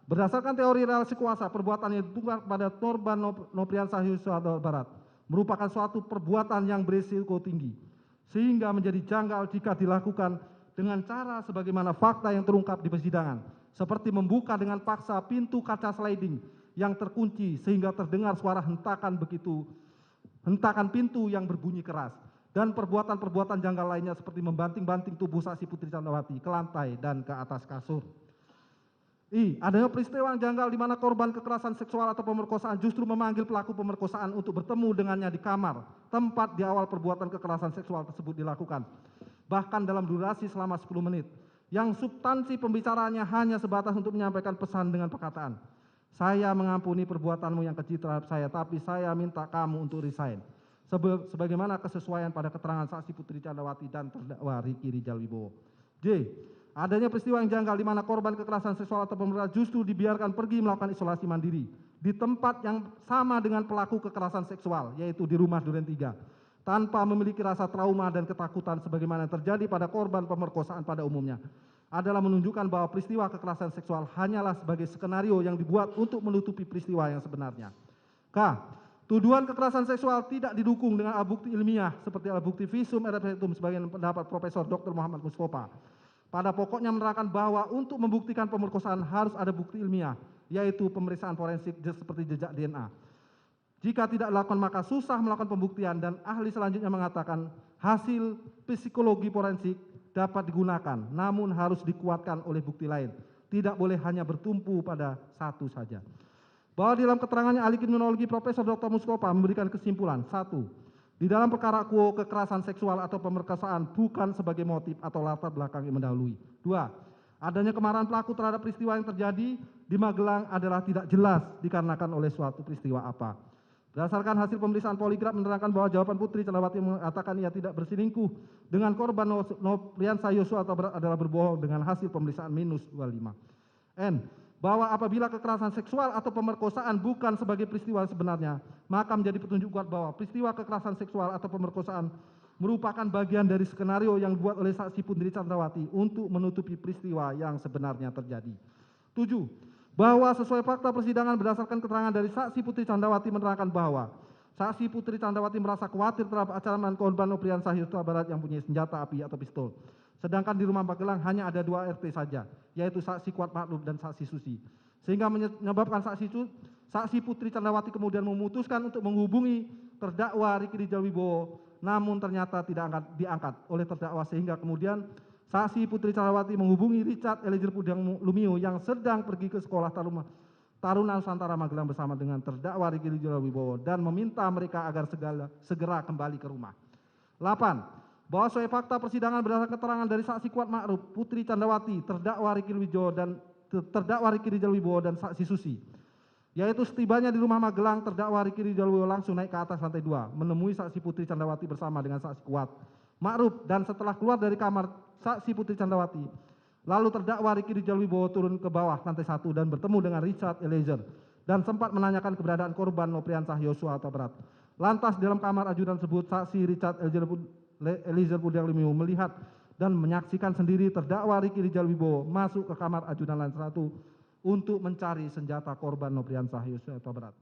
Berdasarkan teori relasi kuasa, perbuatan yang ditujukan kepada korban Nopriansah Yosua Huta Barat merupakan suatu perbuatan yang berisiko tinggi, sehingga menjadi janggal jika dilakukan dengan cara sebagaimana fakta yang terungkap di persidangan, seperti membuka dengan paksa pintu kaca sliding yang terkunci sehingga terdengar suara hentakan pintu yang berbunyi keras, dan perbuatan-perbuatan janggal lainnya seperti membanting-banting tubuh saksi Putri Candrawati ke lantai dan ke atas kasur. Adanya peristiwa yang janggal di mana korban kekerasan seksual atau pemerkosaan justru memanggil pelaku pemerkosaan untuk bertemu dengannya di kamar, tempat di awal perbuatan kekerasan seksual tersebut dilakukan, bahkan dalam durasi selama 10 menit, yang substansi pembicaraannya hanya sebatas untuk menyampaikan pesan dengan perkataan, "Saya mengampuni perbuatanmu yang keji terhadap saya, tapi saya minta kamu untuk resign." Sebagaimana kesesuaian pada keterangan saksi Putri Candrawati dan terdakwa Ricky Rijal Wibowo. J. Adanya peristiwa yang janggal di mana korban kekerasan seksual atau pemerkosaan justru dibiarkan pergi melakukan isolasi mandiri di tempat yang sama dengan pelaku kekerasan seksual, yaitu di rumah Duren 3, tanpa memiliki rasa trauma dan ketakutan sebagaimana yang terjadi pada korban pemerkosaan pada umumnya, adalah menunjukkan bahwa peristiwa kekerasan seksual hanyalah sebagai skenario yang dibuat untuk menutupi peristiwa yang sebenarnya. K. Tuduhan kekerasan seksual tidak didukung dengan alat bukti ilmiah seperti alat bukti visum et repertum sebagai pendapat Profesor Dr. Muhammad Mustofa. Pada pokoknya menerangkan bahwa untuk membuktikan pemerkosaan harus ada bukti ilmiah, yaitu pemeriksaan forensik seperti jejak DNA. Jika tidak dilakukan maka susah melakukan pembuktian, dan ahli selanjutnya mengatakan hasil psikologi forensik dapat digunakan, namun harus dikuatkan oleh bukti lain. Tidak boleh hanya bertumpu pada satu saja. Bahwa di dalam keterangannya ahli kriminologi Profesor Dr. Mustofa memberikan kesimpulan, 1. Di dalam perkara quo kekerasan seksual atau pemerkosaan bukan sebagai motif atau latar belakang yang mendahului. 2. Adanya kemarahan pelaku terhadap peristiwa yang terjadi di Magelang adalah tidak jelas dikarenakan oleh suatu peristiwa apa. Berdasarkan hasil pemeriksaan poligraf menerangkan bahwa jawaban Putri Candrawati mengatakan ia tidak berselingkuh dengan korban Nopriansah Yosua Huta Barat adalah berbohong dengan hasil pemeriksaan -25. N. Bahwa apabila kekerasan seksual atau pemerkosaan bukan sebagai peristiwa sebenarnya, maka menjadi petunjuk kuat bahwa peristiwa kekerasan seksual atau pemerkosaan merupakan bagian dari skenario yang dibuat oleh saksi Putri Candrawati untuk menutupi peristiwa yang sebenarnya terjadi. 7. Bahwa sesuai fakta persidangan berdasarkan keterangan dari saksi Putri Candrawati menerangkan bahwa saksi Putri Candrawati merasa khawatir terhadap ancaman korban Nopriansah Yosua Huta Barat yang punya senjata api atau pistol. Sedangkan di rumah Magelang hanya ada 2 RT saja, yaitu saksi Kuat Maklum dan saksi Susi. Sehingga menyebabkan saksi Putri Candrawati kemudian memutuskan untuk menghubungi terdakwa Ricky Rijal Wibowo, namun ternyata tidak diangkat oleh terdakwa, sehingga kemudian saksi Putri Candrawati menghubungi Richard Eliezer Pudiang Lumiu yang sedang pergi ke sekolah Taruna Nusantara Magelang bersama dengan terdakwa Ricky Rijal Wibowo dan meminta mereka agar segera kembali ke rumah. 8. Bahwa sesuai fakta persidangan berdasarkan keterangan dari saksi Kuat Ma'ruf, Putri Candrawati, terdakwa Ricky Rijal Wibowo dan saksi Susi, yaitu setibanya di rumah Magelang, terdakwa Ricky Rijal Wibowo langsung naik ke atas lantai 2, menemui saksi Putri Candrawati bersama dengan saksi Kuat Ma'ruf, dan setelah keluar dari kamar saksi Putri Candrawati, lalu terdakwa Ricky Rijal Wibowo turun ke bawah lantai 1 dan bertemu dengan Richard Eliezer dan sempat menanyakan keberadaan korban Nopriansah Yosua Huta Barat. Lantas di dalam kamar ajudan tersebut saksi Richard Eliezer Pudiang Lumiu melihat dan menyaksikan sendiri terdakwa Ricky Rijal Wibowo masuk ke kamar ajudan lantai 1 untuk mencari senjata korban Nopriansah Yosua Huta Barat.